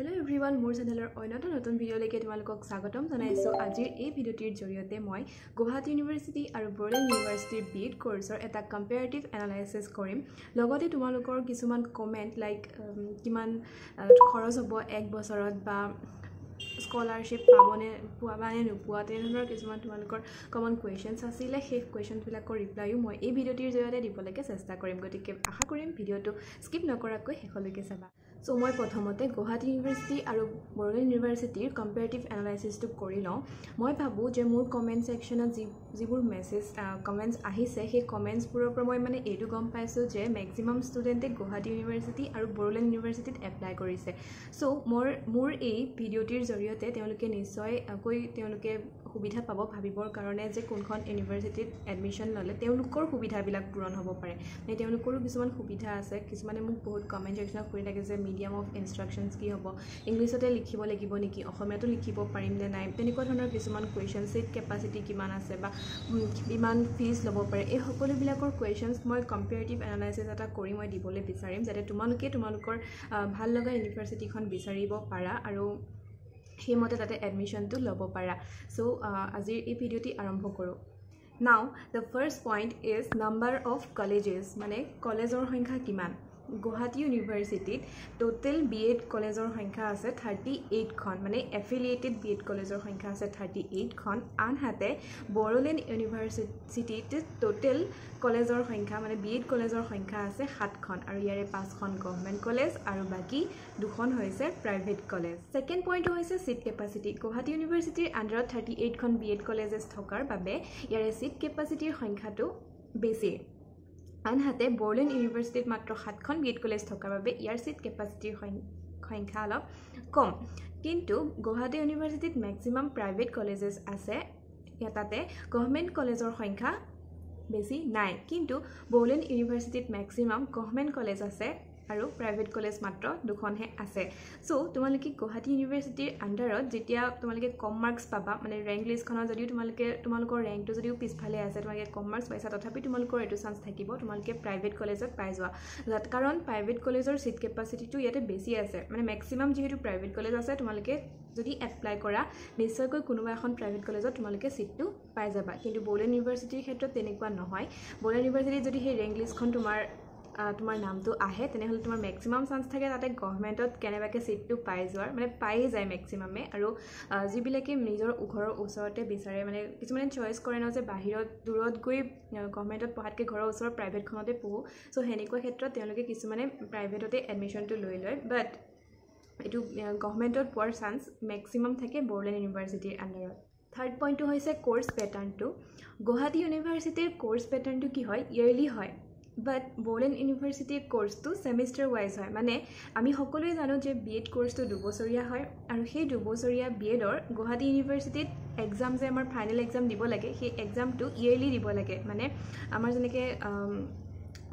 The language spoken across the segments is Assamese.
Hello everyone, মোৰ চেনেলৰ অন্যটো নতুন ভিডিঅ'লৈকে তোমালোকক স্বাগতম জনাইছো। আজিৰ এই ভিডিঅ'টিৰ জৰিয়তে মই গুৱাহাটী ইউনিভাৰ্চিটি আৰু বড়োলেণ্ড ইউনিভাৰ্চিটিৰ বিএড কোৰ্ছৰ এটা কম্পেয়াৰেটিভ এনালাইচিছ কৰিম। লগতে তোমালোকৰ কিছুমান কমেন্ট লাইক কিমান খৰচ হ'ব এক বছৰত বা স্কলাৰশিপ পাবনে নোপোৱা তেনেধৰণৰ কিছুমান তোমালোকৰ কমন কুৱেশ্যনছ আছিলে। সেই কুৱেশ্যনবিলাকৰ ৰিপ্লাইও মই এই ভিডিঅ'টিৰ জৰিয়তে দিবলৈকে চেষ্টা কৰিম। গতিকে আশা কৰিম ভিডিঅ'টো স্কিপ নকৰাকৈ শেষলৈকে চাবা। সো মই প্ৰথমতে গুৱাহাটী ইউনিভাৰ্চিটি আৰু বড়োলেণ্ড ইউনিভাৰ্চিটিৰ কম্পেয়াৰেটিভ এনালাইচিছটো কৰি লওঁ। মই ভাবোঁ যে মোৰ কমেণ্ট ছেকশ্যনত যিবোৰ কমেণ্টছ আহিছে সেই কমেণ্টছবোৰৰ পৰা মই মানে এইটো গম পাইছোঁ যে মেক্সিমাম ষ্টুডেণ্টে গুৱাহাটী ইউনিভাৰ্চিটি আৰু বড়োলেণ্ড ইউনিভাৰ্চিটিত এপ্লাই কৰিছে। চ' মোৰ এই ভিডিঅ'টিৰ জৰিয়তে তেওঁলোকে নিশ্চয়কৈ সুবিধা পাব ভাবিবৰ কাৰণে যে কোনখন ইউনিভাৰ্চিটিত এডমিশ্যন ল'লে তেওঁলোকৰ সুবিধাবিলাক পূৰণ হ'ব পাৰে। মানে তেওঁলোকৰো কিছুমান সুবিধা আছে। কিছুমানে মোক বহুত কমেণ্ট ছেকশ্যনত সুধি থাকে যে মিডিয়াম অফ ইনষ্ট্ৰাকশ্যনছ কি হ'ব, ইংলিছতে লিখিব লাগিব নেকি, অসমীয়াতো লিখিব পাৰিম নে নাই, তেনেকুৱা ধৰণৰ কিছুমান কুৱেশ্যন, ছিট কেপাচিটি কিমান আছে বা কিমান ফিজ ল'ব পাৰে, এই সকলোবিলাকৰ কুৱেশ্যনছ মই কম্পেয়াৰেটিভ এনালাইচিছ এটা কৰি মই দিবলৈ বিচাৰিম যাতে তোমালোকৰ ভাল লগা ইউনিভাৰ্চিটিখন বিচাৰিব পাৰা আৰু সেইমতে তাতে এডমিশ্যনটো ল'ব পাৰা। চ' আজিৰ এই ভিডিঅ'টি আৰম্ভ কৰোঁ। নাও the first point is number of colleges, মানে কলেজৰ সংখ্যা কিমান। গুৱাহাটী ইউনিভাৰ্চিটিত টোটেল বিএড কলেজৰ সংখ্যা আছে 38খন, মানে এফিলিয়েটেড বিএড কলেজৰ সংখ্যা আছে 38খন। আনহাতে বড়োলেণ্ড ইউনিভাৰ্চিটিত টোটেল কলেজৰ সংখ্যা মানে বিএড কলেজৰ সংখ্যা আছে 7খন আৰু ইয়াৰে 5খন গভৰ্ণমেণ্ট কলেজ আৰু বাকী 2খন হৈছে প্ৰাইভেট কলেজ। ছেকেণ্ড পইণ্টটো হৈছে ছিট কেপাচিটি। গুৱাহাটী ইউনিভাৰ্চিটিৰ আণ্ডাৰত 38খন বিএড কলেজেছ থকাৰ বাবে ইয়াৰে ছিট কেপাচিটিৰ সংখ্যাটো বেছি। আনহাতে বড়োলেণ্ড ইউনিভাৰ্চিটিত মাত্ৰ 7খন বিএড কলেজ থকাৰ বাবে ইয়াৰ ছিট কেপাচিটিৰ সংখ্যা অলপ কম। কিন্তু গুৱাহাটী ইউনিভাৰ্চিটিত মেক্সিমাম প্ৰাইভেট কলেজেছ আছে, তাতে গভৰ্ণমেণ্ট কলেজৰ সংখ্যা বেছি নাই। কিন্তু বড়োলেণ্ড ইউনিভাৰ্চিটিত মেক্সিমাম গভৰ্ণমেণ্ট কলেজ আছে আৰু প্ৰাইভেট কলেজ মাত্ৰ 2খনহে আছে। চ' তোমালোকে গুৱাহাটী ইউনিভাৰ্চিটিৰ আণ্ডাৰত যেতিয়া তোমালোকে কম মাৰ্কছ পাবা, মানে ৰেংক লিষ্টখনত যদিও তোমালোকৰ ৰেংকটো যদিও পিছফালে আছে, তোমালোকে কম মাৰ্কছ পাইছা, তথাপি তোমালোকৰ এইটো চান্স থাকিব তোমালোকে প্ৰাইভেট কলেজত পাই যোৱা। কাৰণ প্ৰাইভেট কলেজৰ ছিট কেপাচিটিটো ইয়াতে বেছি আছে, মানে মেক্সিমাম যিহেতু প্ৰাইভেট কলেজ আছে, তোমালোকে যদি এপ্লাই কৰা নিশ্চয়কৈ কোনোবা এখন প্ৰাইভেট কলেজত তোমালোকে ছিটটো পাই যাবা। কিন্তু বড়োলেণ্ড ইউনিভাৰ্চিটিৰ ক্ষেত্ৰত তেনেকুৱা নহয়। বড়োলেণ্ড ইউনিভাৰ্চিটিত যদি সেই ৰেংক লিষ্টখন তোমাৰ নামটো আহে তেনেহ'লে তোমাৰ মেক্সিমাম চান্স থাকে তাতে গভৰ্ণমেণ্টত কেনেবাকৈ ছিটটো পাই যোৱাৰ, মানে পায়ে যায় মেক্সিমামে। আৰু যিবিলাকে নিজৰ ঘৰৰ ওচৰতে বিচাৰে, মানে কিছুমানে চইচ কৰে ন যে বাহিৰত দূৰত গৈ গভৰ্ণমেণ্টত পঢ়াতকৈ ঘৰৰ ওচৰৰ প্ৰাইভেটখনতে পঢ়োঁ। চ' সেনেকুৱা ক্ষেত্ৰত তেওঁলোকে কিছুমানে প্ৰাইভেটতে এডমিশ্যনটো লৈ লয়, বাট এইটো গভৰ্ণমেণ্টত পোৱাৰ চান্স মেক্সিমাম থাকে বড়োলেণ্ড ইউনিভাৰ্চিটিৰ আণ্ডাৰত। থাৰ্ড পইণ্টটো হৈছে কোৰ্ছ পেটাৰ্ণটো। গুৱাহাটী ইউনিভাৰ্চিটিৰ কোৰ্ছ পেটাৰ্ণটো কি হয়, ইয়েৰলি হয়, বাট বড়োলেণ্ড ইউনিভাৰ্চিটিৰ কোৰ্ছটো ছেমিষ্টাৰ ৱাইজ হয়। মানে আমি সকলোৱে জানো যে বিএড কোৰ্ছটো 2 বছৰীয়া হয় আৰু সেই 2 বছৰীয়া বিএডৰ গুৱাহাটী ইউনিভাৰ্চিটিত এক্সাম যে আমাৰ ফাইনেল এক্সাম দিব লাগে, সেই এক্সামটো ইয়েৰলি দিব লাগে। মানে আমাৰ যেনেকৈ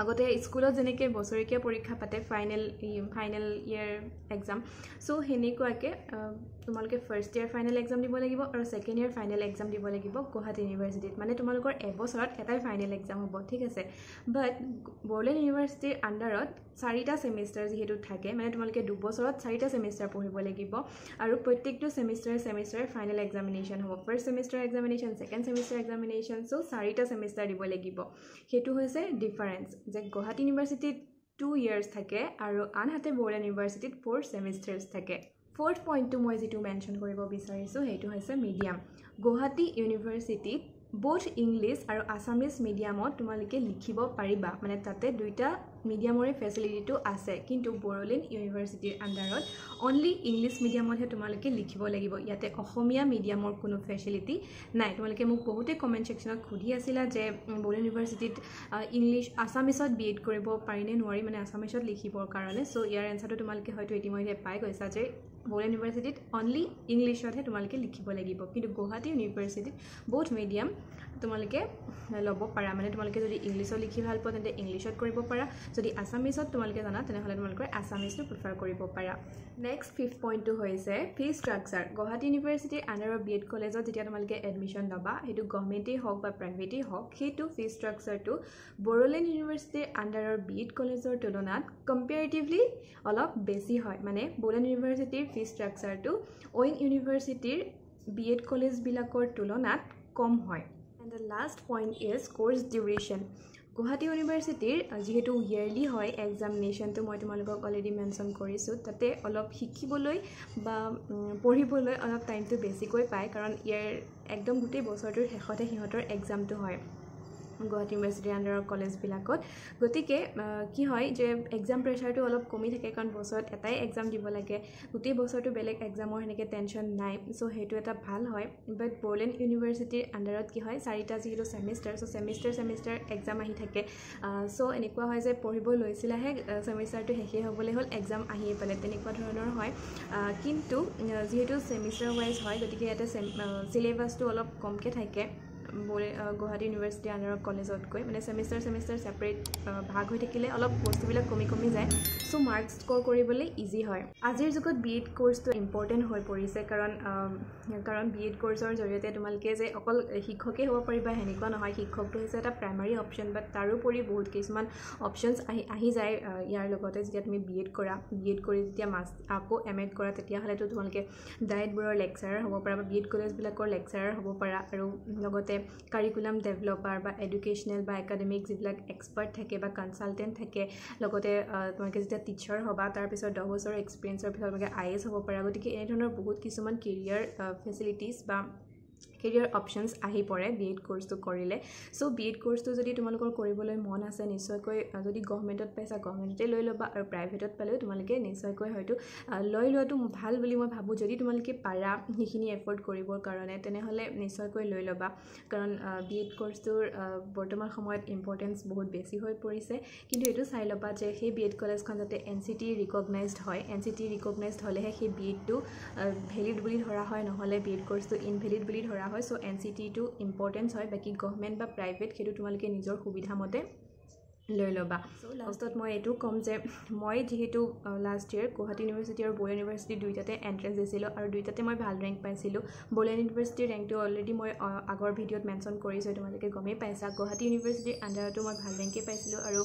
আগতে স্কুলত যেনেকৈ বছৰেকীয়া পৰীক্ষা পাতে ফাইনেল ইয়েৰ এক্সাম, চ' সেনেকুৱাকৈ তোমালোকে ফাৰ্ষ্ট ইয়েৰ ফাইনেল এক্সাম দিব লাগিব আৰু ছেকেণ্ড ইয়েৰ ফাইনেল এক্সাম দিব লাগিব গুৱাহাটী ইউনিভাৰ্চিটিত। মানে তোমালোকৰ এবছৰত এটাই ফাইনেল এক্সাম হ'ব, ঠিক আছে। বাট বড়োলেণ্ড ইউনিভাৰ্চিটিৰ আণ্ডাৰত 4টা ছেমিষ্টাৰ যিহেতু থাকে, মানে তোমালোকে 2 বছৰত 4টা ছেমিষ্টাৰ পঢ়িব লাগিব আৰু প্ৰত্যেকটো ছেমিষ্টাৰে ফাইনেল এক্সামিনেশ্যন হ'ব। First semester examination, second semester examination, so' 4টা ছেমিষ্টাৰ দিব লাগিব। সেইটো হৈছে ডিফাৰেঞ্চ, যে গুৱাহাটী ইউনিভাৰ্চিটিত 2 ইয়াৰ্ছ থাকে আৰু আনহাতে বড়োলেণ্ড ইউনিভাৰ্চিটিত 4 ছেমিষ্টাৰ্ছ থাকে। ফ'ৰ্থ পইণ্টটো মই যিটো মেনশ্যন কৰিব বিচাৰিছোঁ সেইটো হৈছে মিডিয়াম। গুৱাহাটী ইউনিভাৰ্চিটিত বোথ ইংলিছ আৰু আছামিজ মিডিয়ামত তোমালোকে লিখিব পাৰিবা, মানে তাতে 2টা মিডিয়ামৰে ফেচিলিটিটো আছে। কিন্তু বড়োলেণ্ড ইউনিভাৰ্চিটিৰ আণ্ডাৰত অনলি ইংলিছ মিডিয়ামতহে তোমালোকে লিখিব লাগিব। ইয়াতে অসমীয়া মিডিয়ামৰ কোনো ফেচিলিটি নাই। তোমালোকে মোক বহুতে কমেণ্ট ছেকশ্যনত সুধি আছিলা যে বড়োলেণ্ড ইউনিভাৰ্চিটিত আছামিছত বিএড কৰিব পাৰিনে নোৱাৰি, মানে আছামিছত লিখিবৰ কাৰণে। চ' ইয়াৰ এনচাৰটো তোমালোকে হয়তো ইতিমধ্যে পাই গৈছা যে বড়োলেণ্ড ইউনিভাৰ্চিটিত অনলি ইংলিছতহে তোমালোকে লিখিব লাগিব। কিন্তু গুৱাহাটী ইউনিভাৰ্চিটিত বোথ মিডিয়াম তোমালোকে ল'ব পাৰা, মানে তোমালোকে যদি ইংলিছত লিখি ভাল পোৱা তেন্তে ইংলিছত কৰিব পাৰা, যদি আছামিছত তোমালোকে জানা তেনেহ'লে তোমালোকে আছামিজটো প্ৰিফাৰ কৰিব পাৰা নেক্সট 5th পইণ্টটো হৈছে ফি ষ্ট্ৰাকচাৰ গুৱাহাটী ইউনিভাৰ্চিটিৰ আণ্ডাৰৰ বি এড কলেজত যেতিয়া তোমালোকে এডমিশ্যন ল'বা সেইটো গভৰ্ণমেণ্টেই হওক বা প্ৰাইভেটেই হওক সেইটো ফি ষ্ট্ৰাকচাৰটো বড়োলেণ্ড ইউনিভাৰ্চিটিৰ আণ্ডাৰৰ বি এড কলেজৰ তুলনাত কম্পেৰেটিভলি অলপ বেছি হয় মানে বড়োলেণ্ড ইউনিভাৰ্চিটিৰ ফি ষ্ট্ৰাকচাৰটো অইন ইউনিভাৰ্চিটিৰ বি এড কলেজবিলাকৰ তুলনাত কম হয় and the last point is course duration Guwahati ইউনিভাৰ্চিটিৰ যেহেতু ইয়াৰলি হয় এক্সামিনেশ্যনটো মই তোমালোকক অলৰেডি মেনশ্যন কৰিছোঁ তাতে অলপ শিকিবলৈ বা পঢ়িবলৈ অলপ টাইমটো বেছিকৈ পায় কাৰণ ইয়াৰ একদম গোটেই বছৰটোৰ শেষতে সিহঁতৰ এক্সামটো হয় গুৱাহাটী ইউনিভাৰ্চিটিৰ আণ্ডাৰৰ কলেজবিলাকত গতিকে কি হয় যে এক্সাম প্ৰেছাৰটো অলপ কমি থাকে কাৰণ বছৰত এটাই এক্সাম দিব লাগে গোটেই বছৰটো বেলেগ এক্সামৰ সেনেকৈ টেনশ্যন নাই চ' সেইটো এটা ভাল হয় বাট বড়োলেণ্ড ইউনিভাৰ্চিটিৰ আণ্ডাৰত কি হয় 4টা যিহেতু ছেমিষ্টাৰ চ' ছেমিষ্টাৰ এক্সাম আহি থাকে চ' এনেকুৱা হয় যে পঢ়িব লৈছিলাহে ছেমিষ্টাৰটো শেষেই হ'বলৈ হ'ল এক্সাম আহিয়ে পালে তেনেকুৱা ধৰণৰ হয় কিন্তু যিহেতু ছেমিষ্টাৰ ৱাইজ হয় গতিকে ইয়াতে চিলেবাছটো অলপ কমকৈ থাকে গুৱাহাটী ইউনিভাৰ্চিটি আণ্ডাৰৰ কলেজতকৈ মানে ছেমিষ্টাৰ ছেপাৰেট ভাগ হৈ থাকিলে অলপ বস্তুবিলাক কমি যায় চ' মাৰ্কছ স্ক'ৰ কৰিবলৈ ইজি হয় আজিৰ যুগত বি এড কৰ্চটো ইম্পৰ্টেণ্ট হৈ পৰিছে কাৰণ বি এড কৰ্চৰ জৰিয়তে তোমালোকে যে অকল শিক্ষকেই হ'ব পাৰিবা সেনেকুৱা নহয় শিক্ষকটো হৈছে এটা প্ৰাইমাৰী অপশ্যন বাট তাৰোপৰি বহুত কিছুমান অপশ্যনছ আহি যায় ইয়াৰ লগতে যেতিয়া তুমি বি এড কৰি যেতিয়া আকৌ MA কৰা তেতিয়াহ'লেতো তোমালোকে ডায়েটবোৰৰ লেকচাৰাৰ হ'ব পাৰা বা বি এড কলেজবিলাকৰ লেকচাৰাৰ হ'ব পাৰা আৰু লগতে কাৰিকুলাম ডেভেলপাৰ বা এডুকেশ্যনেল বা একাডেমিক যিবিলাক এক্সপাৰ্ট থাকে বা কনচালটেণ্ট থাকে লগতে তোমালোকে যেতিয়া টিচাৰ হ'বা তাৰপিছত 10 বছৰৰ এক্সপিৰিয়েঞ্চৰ পিছত তোমালোকে IAS হ'ব পাৰা গতিকে এনেধৰণৰ বহুত কিছুমান কেৰিয়াৰ ফেচিলিটিছ বা কেৰিয়াৰ অপশ্যনছ আহি পৰে বি এড কৰ্চটো কৰিলে চ' বি এড কৰ্চটো যদি তোমালোকৰ কৰিবলৈ মন আছে নিশ্চয়কৈ যদি গভৰ্ণমেণ্টত পাইছা গভৰ্ণমেণ্টতে লৈ ল'বা আৰু প্ৰাইভেটত পালেও তোমালোকে নিশ্চয়কৈ হয়তো লৈ লোৱাটো ভাল বুলি মই ভাবোঁ যদি তোমালোকে পাৰা সেইখিনি এফৰ্ড কৰিবৰ কাৰণে তেনেহ'লে নিশ্চয়কৈ লৈ ল'বা কাৰণ বি এড কৰ্চটোৰ বৰ্তমান সময়ত ইম্পৰ্টেঞ্চ বহুত বেছি হৈ পৰিছে কিন্তু এইটো চাই ল'বা যে সেই বি এড কলেজখন যাতে NCT ৰিকগনাইজড হয় NCT ৰিকগনাইজড হ'লেহে সেই বি এডটো ভেলিড বুলি ধৰা হয় নহ'লে বি এড কৰ্চটো ইনভেলিড বুলি ধৰা হয় চ' NCTটো ইম্পৰ্টেঞ্চ হয় বাকী গভৰ্ণমেণ্ট বা প্ৰাইভেট সেইটো তোমালোকে নিজৰ সুবিধা মতে লৈ ল'বা চ' লাষ্টত মই এইটো ক'ম যে মই যিহেতু লাষ্ট ইয়েৰ গুৱাহাটী ইউনিভাৰ্চিটি আৰু বড়োলেণ্ড ইউনিভাৰ্চিটি দুইটাতে এণ্ট্ৰেঞ্চ দিছিলোঁ আৰু দুইটাতে মই ভাল ৰেংক পাইছিলোঁ বড়োলেণ্ড ইউনিভাৰ্চিটিৰ ৰেংকটো অলৰেডি মই আগৰ ভিডিঅ'ত মেনশ্যন কৰিছোঁ তোমালোকে গমেই পাইছা গুৱাহাটী ইউনিভাৰ্চিটিৰ আণ্ডাৰতো মই ভাল ৰেংকেই পাইছিলোঁ আৰু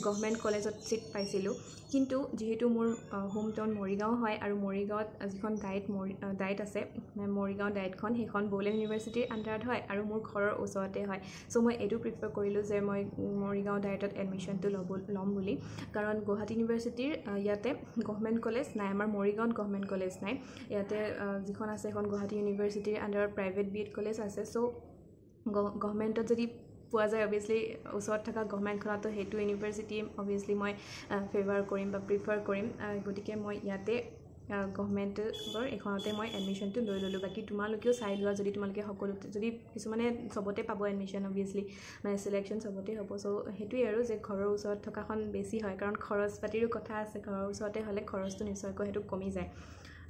গভৰ্ণমেণ্ট কলেজত ছিট পাইছিলোঁ কিন্তু যিহেতু মোৰ হোম টাউন মৰিগাঁও হয় আৰু মৰিগাঁৱত যিখন ডায়েট আছে মৰিগাঁও ডায়েটখন সেইখন বড়োলেণ্ড ইউনিভাৰ্চিটিৰ আণ্ডাৰত হয় আৰু মোৰ ঘৰৰ ওচৰতে হয় চ' মই এইটো প্ৰিফাৰ কৰিলোঁ যে মই মৰিগাঁও ডায়েটত এডমিশ্যনটো ল'ম বুলি কাৰণ গুৱাহাটী ইউনিভাৰ্চিটিৰ ইয়াতে গভৰ্ণমেণ্ট কলেজ নাই আমাৰ মৰিগাঁৱত গভৰ্ণমেণ্ট কলেজ নাই ইয়াতে যিখন আছে সেইখন গুৱাহাটী ইউনিভাৰ্চিটিৰ আণ্ডাৰত প্ৰাইভেট বি এড কলেজ আছে চ' গভৰ্ণমেণ্টত যদি পোৱা যায় অভিয়াছলি ওচৰত থকা গভৰ্ণমেণ্টখনতো সেইটো ইউনিভাৰ্চিটি অভিয়াছলি মই ফেভাৰ কৰিম বা প্ৰিফাৰ কৰিম গতিকে মই ইয়াতে গভৰ্ণমেণ্টৰ এইখনতে মই এডমিশ্যনটো লৈ ল'লোঁ বাকী তোমালোকেও চাই লোৱা যদি তোমালোকে সকলোতে যদি কিছুমানে চবতে পাব এডমিশ্যন অভিয়াছলি মানে চিলেকশ্যন চবতে হ'ব চ' সেইটোৱেই আৰু যে ঘৰৰ ওচৰত থকাখন বেছি হয় কাৰণ খৰচ পাতিৰো কথা আছে ঘৰৰ ওচৰতে হ'লে খৰচটো নিশ্চয়কৈ সেইটো কমি যায়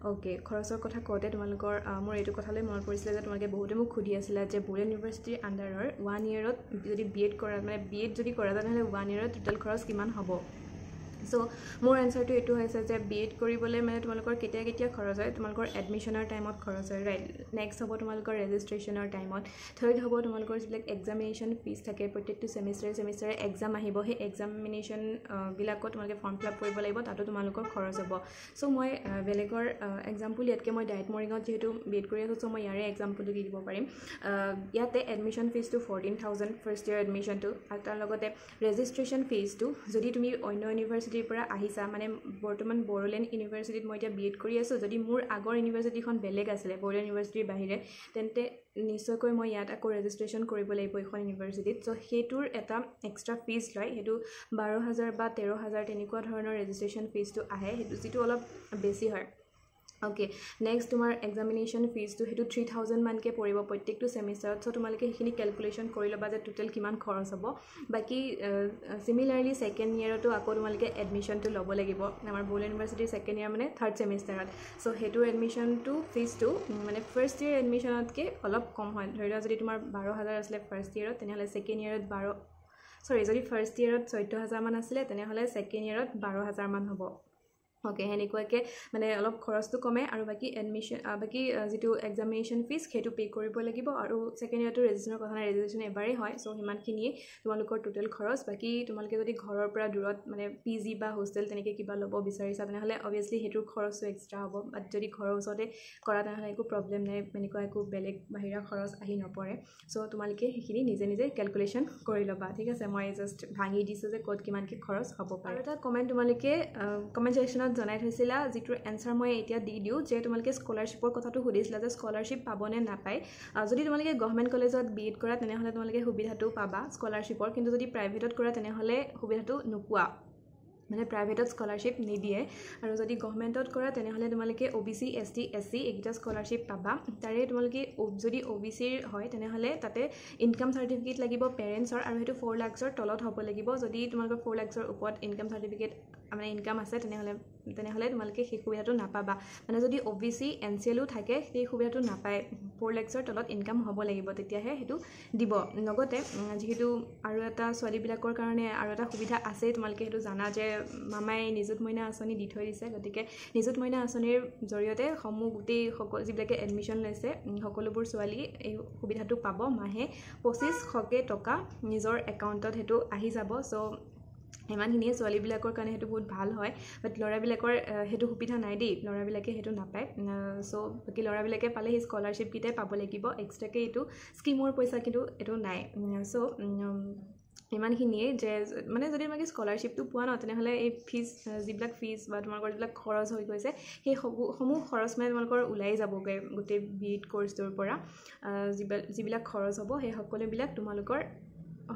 অ'কে খৰচৰ কথা কওঁতে তোমালোকৰ মোৰ এইটো কথালৈ মনত পৰিছিলে যে তোমালোকে বহুতে মোক সুধি আছিলে যে বড়োলেণ্ড ইউনিভাৰ্চিটিৰ আণ্ডাৰৰ 1 ইয়েৰত যদি বি এড কৰা মানে বি এড যদি কৰা তেনেহ'লে 1 ইয়েৰত টোটেল খৰচ কিমান হ'ব চ' মোৰ এনচাৰটো এইটো হৈছে যে বি এড কৰিবলৈ মানে তোমালোকৰ কেতিয়া খৰচ হয় তোমালোকৰ এডমিশ্যনৰ টাইমত খৰচ হয় ৰাইট নেক্সট হ'ব তোমালোকৰ ৰেজিষ্ট্ৰেশ্যনৰ টাইমত থাৰ্ড হ'ব তোমালোকৰ যিবিলাক এক্সামিনেশ্যন ফিজ থাকে প্ৰত্যেকটো ছেমিষ্টাৰে এক্সাম আহিব সেই এক্সামিনেশ্যন বিলাকত তোমালোকে ফৰ্ম ফিল আপ কৰিব লাগিব তাতো তোমালোকৰ খৰচ হ'ব চ' মই বেলেগৰ এক্সাম্পল ইয়াতকৈ মই ডায়েট মৰিগাঁৱত যিহেতু বি এড কৰি আছোঁ চ' মই ইয়াৰে এক্সাম্পলটো দি দিব পাৰিম ইয়াতে এডমিশ্যন ফিজটো 14,000 ফাৰ্ষ্ট ইয়েৰ এডমিশ্যনটো আৰু তাৰ লগতে ৰেজিষ্ট্ৰেশ্যন ফিজটো যদি তুমি অন্য ইউনিভাৰ্চিটিৰ পৰা আহিছা মানে বৰ্তমান বড়োলেণ্ড ইউনিভাৰ্চিটিত মই এতিয়া বি এড কৰি আছোঁ যদি মোৰ আগৰ ইউনিভাৰ্চিটিখন বেলেগ আছিলে বড়োলেণ্ড ইউনিভাৰ্চিটিৰ বাহিৰে তেন্তে নিশ্চয়কৈ মই ইয়াত আকৌ ৰেজিষ্ট্ৰেশ্যন কৰিব লাগিব এইখন ইউনিভাৰ্চিটিত চ' সেইটোৰ এটা এক্সট্ৰা ফিজ লয় সেইটো 12,000 বা 13,000 তেনেকুৱা ধৰণৰ ৰেজিষ্ট্ৰেশ্যন ফিজটো আহে সেইটো যিটো অলপ বেছি হয় অ'কে নেক্সট তোমাৰ এক্সামিনেশ্যন ফিজটো সেইটো 3,000 মানকৈ পৰিব প্ৰত্যেকটো ছেমিষ্টাৰত চ' তোমালোকে সেইখিনি কেলকুলেশ্যন কৰি ল'বা যে টোটেল কিমান খৰচ হ'ব বাকী চিমিলাৰলি ছেকেণ্ড ইয়েৰতো আকৌ তোমালোকে এডমিশ্যনটো ল'ব লাগিব আমাৰ বড়োলেণ্ড ইউনিভাৰ্চিটিৰ ছেকেণ্ড ইয়েৰ মানে থাৰ্ড ছেমিষ্টাৰত চ' সেইটো এডমিশ্যনটো ফিজটো মানে ফাৰ্ষ্ট ইয়েৰ এডমিশ্যনতকৈ অলপ কম হয় ধৰি লোৱা যদি তোমাৰ 12,000 আছিলে ফাৰ্ষ্ট ইয়েৰত তেনেহ'লে ছেকেণ্ড ইয়েৰত সৰি যদি ফাৰ্ষ্ট ইয়েৰত 14,000 মান আছিলে তেনেহ'লে ছেকেণ্ড ইয়েৰত 12,000 মান হ'ব ওকে হেনেকুৱাকে মানে অলপ খৰচটো কমে আৰু বাকি এডমিশন বাকি যেটো এক্সামিনেশন ফিজ হেতু পে কৰিব লাগিব আৰু সেকেন্ড ইয়াৰটো ৰেজিষ্ট্ৰেচনৰ কথা ৰেজিষ্ট্ৰেচন এবাৰে হয় সো হিমানখিনিয়ে তোমালোকৰ টোটাল খৰচ বাকি তোমালোকে যদি ঘৰৰ পৰা দূৰত মানে পিজি বা হোস্টেল তেনেকে কিবা ল'ব বিচাৰিছা তেনেহলে অবিয়াসলি হেতুৰ খৰচটো এক্সট্ৰা হ'ব বাট যদি ঘৰৰ ওচৰতে কৰা তেনেহলে একো প্ৰবলেম নাই এনেকুৱা একো বেলেগ বাহিৰা খৰচ আহি নপৰে সো তোমালোকে হেখিনি নিজে নিজে ক্যালকুলেশন কৰি ল'বা ঠিক আছে মই জাস্ট ভাঙি দিছো যে ক'ত কিমান কি খৰচ হ'ব পাৰে আৰু এটা কমেন্ট তোমালোকে কমেন্ট সেকশনত জনাই থৈছিলা যেটো এনসাৰ মই এতিয়া দি দিও যে তোমালোকে স্কলাৰশিপৰ কথাটো সুধিছিলা যে স্কলাৰশিপ পাবনে নাপায় যদি তোমালোকে গভৰ্নমেন্ট কলেজত বিএড কৰা তেনেহলে তোমালোকে সুবিধাটো পাবা স্কলাৰশিপৰ কিন্তু যদি প্ৰাইভেটত কৰা তেনেহলে সুবিধাটো নোপোৱা মানে প্ৰাইভেটত স্কলাৰশিপ নিদিয়ে আৰু যদি গভৰ্নমেন্টত কৰা তেনেহলে তোমালোকে ওবিসি এসটি এসসি একটা স্কলাৰশিপ পাবা তাৰে তোমালোকে যদি ওবিসিৰ হয় তেনেহলে তাতে ইনকাম সাৰ্টিফিকেট লাগিব পেৰেন্টছৰ আৰু হেতু 4 লাখৰ তলত হ'ব লাগিব যদি তোমালোকৰ 4 লাখৰ ওপৰত ইনকাম সাৰ্টিফিকেট মানে ইনকাম আছে তেনেহলে তোমালোকে সেই সুবিধাটো নাপাবা মানে যদি ওবিসি এনসিএলও থাকে সেই সুবিধাটো নাপায় 4 লাখৰ তলত ইনকাম হ'ব লাগিব তেতিয়াহে হেতু দিব লগতে যেহেতু আৰু এটা ছোৱালী বিলাকৰ কাৰণে আৰু এটা সুবিধা আছে তোমালোকে হেতু জানা যে মামাই নিযুত মইনা আঁচনি দি থৈ দিছে গতিকে নিযুত মইনা আঁচনিৰ জৰিয়তে সমূহ গুটি সকল যিবিলাকে এডমিশন লৈছে সকলোবোৰ ছোৱালী এই সুবিধাটো পাব মাহে 2500 টকা নিজৰ একাউণ্টত হেতু আহি যাব সো ইমানখিনিয়ে ছোৱালী বিলাকৰ কাৰণে হেতু বহুত ভাল হয় বাট লৰা বিলাকৰ হেতু সুবিধা নাই দেই লৰা বিলাকে হেতু নাপায় সো বাকি লৰা বিলাকে পালে হি স্কলাৰশিপ কিতে পাব লাগিব এক্সট্ৰাকে এটো স্কিমৰ পইচা কিন্তু এটো নাই সো ইমানখিনিয়ে যে মানে যদি তোমালোকে স্কলাৰশিপটো পোৱা ন তেনেহলে এই ফিজ যিবিলাক ফিজ বা তোমালোকৰ যিবিলাক খৰচ হৈ গৈছে সেই সমূহ খৰচ মানে তোমালোকৰ ওলাই যাবগে গোটেই বিএড কোৰ্সটোৰ পৰা যিবিলাক খৰচ হ'ব সেই সকলোবিলাক তোমালোকৰ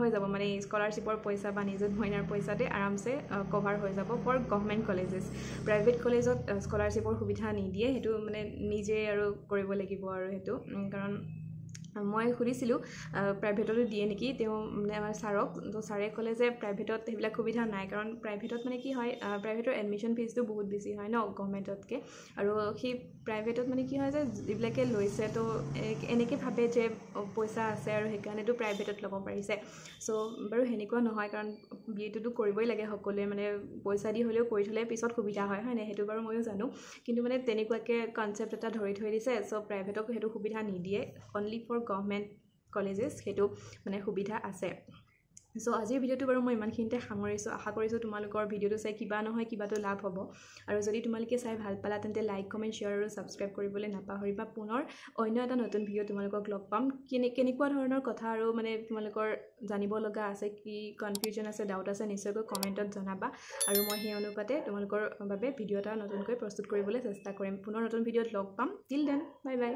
হৈ যাব মানে স্কলাৰশিপৰ পইচা বা নিযুত মইনাৰ পইচাতে আৰামসে কভাৰ হৈ যাব ফৰ গভৰ্নমেন্ট কলেজেস প্ৰাইভেট কলেজত স্কলাৰশিপৰ সুবিধা নিদিয়ে হেতু মানে নিজে আৰু কৰিব লাগিব আৰু হেতু কাৰণ মই খুদিছিলো প্ৰাইভেটতো দিয়ে নেকি তেও মানে আমাৰ সাৰক তো সাৰে কলে যে প্ৰাইভেটত হেবিলাক সুবিধা নাই কাৰণ প্ৰাইভেটত মানে কি হয় প্ৰাইভেটৰ এডমিশন ফিজটো বহুত বেছি হয় ন গভৰ্নমেন্টতকে আৰু সেই প্ৰাইভেটত মানে কি হয় যে যিবিলাকে লৈছে তো এনেকে ভাবে যে পইচা আছে আৰু হেকাৰণেটো প্ৰাইভেটত ল'ব পাৰিছে সো বাৰু হেনেকুৱা নহয় কাৰণ বিএটো কৰিবই লাগে সকলোৱে মানে পইচা দি হলেও কৰি থলে পিছত সুবিধা হয় হয় না হেতু বাৰু মইও জানো কিন্তু মানে তেনেকুৱাকে কনসেপ্ট এটা ধৰি থৈ দিছে সো প্ৰাইভেটক হেতু সুবিধা নিদিয়ে অনলি ফৰ গভৰ্নমেন্ট কলেজেস হেতু মানে সুবিধা আছে সো আজিৰ ভিডিওটো বাৰু মই ইমানখিনতে সামৰিছো আশা কৰিছো তোমালোকৰ ভিডিওটো চাই কিবা নহয় কিবাটো লাভ হ'ব আৰু যদি তোমালোকে চাই ভাল পালা তেন্তে লাইক কমেন্ট শেয়াৰ আৰু সাবস্ক্ৰাইব কৰিবলৈ নাপাহৰিবা পুনৰ অন্য এটা নতুন ভিডিও তোমালোকক লগ পাম কেনেকুৱা ধৰণৰ কথা আৰু মানে তোমালোকৰ জানিব লগা আছে কি কনফিউজন আছে ডাউট আছে নিশ্চয়কৈ কমেন্টত জনাবা আৰু মই সেই অনুপাতে তোমালোকৰ বাবে ভিডিও এটা নতুনকৈ প্ৰস্তুত কৰিবলৈ চেষ্টা কৰিম পুনৰ নতুন ভিডিওত লগ পাম টিল দেন বাই বাই